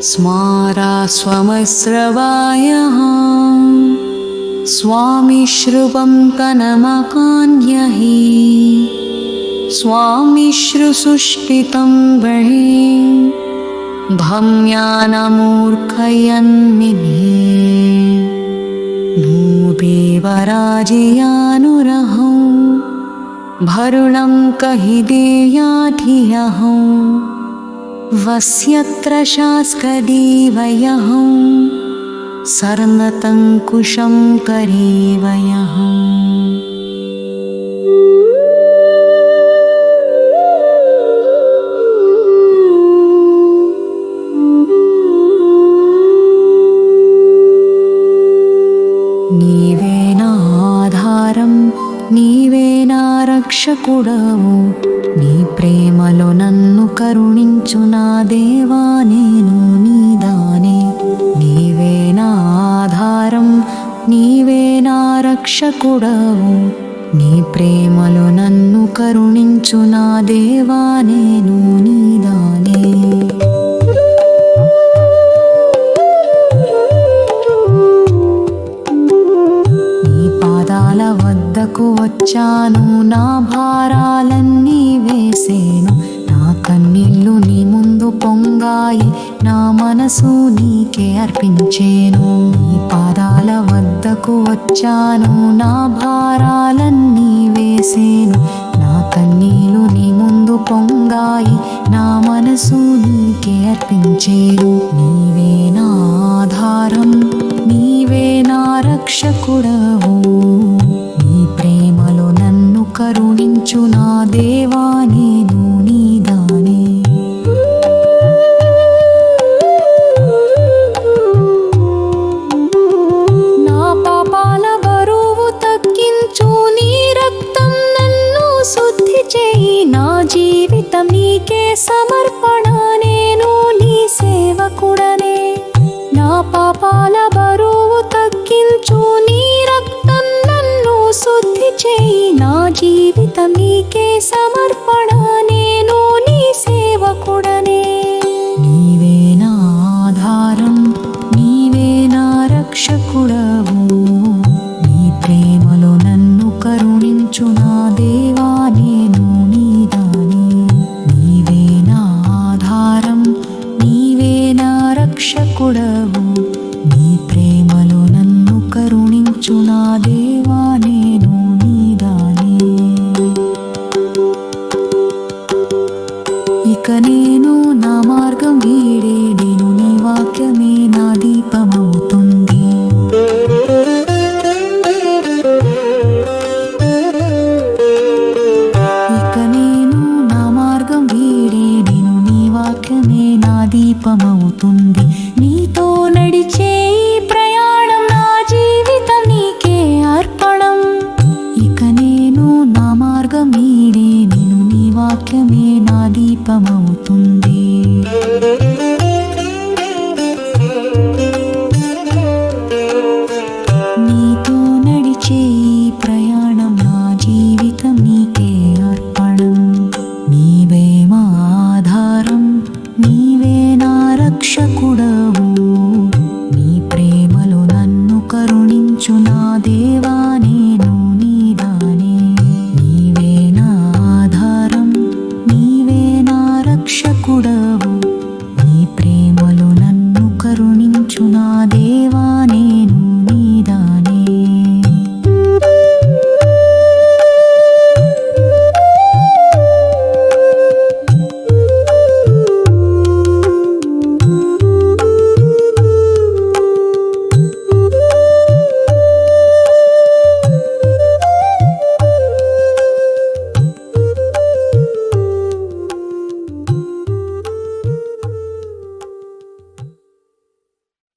स्मारास्वमस्रवायः स्वामिश्रुवं कनमकान्यहि स्वामिश्रुसुष्टितं बहि भम्यानमूर्खयन्निधि भूदेवराजयानुरहं भरुणं कहि देयाधियहं वस्यत्र शास्कदीवयहं सर्नतङ्कुशं करीवयहम् నీవే నా రక్షకుడవు నీ ప్రేమలో నన్ను కరుణించు నా దేవా నేను నీదానే నీవే నా ఆధారం నీవే నా రక్షకుడవు నీ ప్రేమలో నన్ను కరుణించు నా దేవా నేను నీదానే వద్దకు వచ్చాను నా భారాలన్నీ వేసేను నా కన్నీళ్ళు నీ ముందు పొంగాయి నా మనసు నీకే అర్పించేను నీ పాదాల వద్దకు వచ్చాను నా భారాలన్నీ వేసేను నా కన్నీళ్ళు నీ ముందు పొంగాయి నా మనసు నీకే అర్పించేను నీవే నా ఆధారం నీవే నా రక్షకుడవు ప్రేమలో నన్ను కరుణించు నా దేవా నేను నీదానే నా పాపాల బరువు తగ్గించు నీ రక్తం నన్ను శుద్ధి చేయి నా జీవితం నీకే సమర్పణ నేను నీ సేవకుడనే నా పాపాల బరువు తగ్గించు నీ రక్తం శుద్ధి చేయి నా జీవితం నీకే సమర్పణ నేను నీ సేవకుడనే నీవే నా ఆధారం నీవే నా రక్షకుడవు నీ ప్రేమలో నన్ను కరుణించు నా దేవా నేను నీదానే నీవే నా ఆధారం నీవే నా రక్షకుడవు నీ ప్రేమలో నన్ను కరుణించు నా దేవా నేను నీదానే ఇక నేను నా మార్గం వీడేను నీ వాక్యమే నా దీపమవుతుంది ఇక నేను నా మార్గం వీడేను నీ వాక్యమే నా దీపమవుతుంది నీతో నడిచే ప్రయాణం నా జీవితం నీకే అర్పణం ఇక నేను నా మార్గం వీడేను నీ వాక్యమే నా దీపమవుతుంది నీతో నడిచే ప్రయాణం నా జీవితం నీకే అర్పణం నీవే మా ఆధారం నీవే నా రక్షకుడవు నీ ప్రేమలో నన్ను కరుణించు నా దేవా నేను నీదానే నీవే నా ఆధారం నీవే నా రక్షకుడవు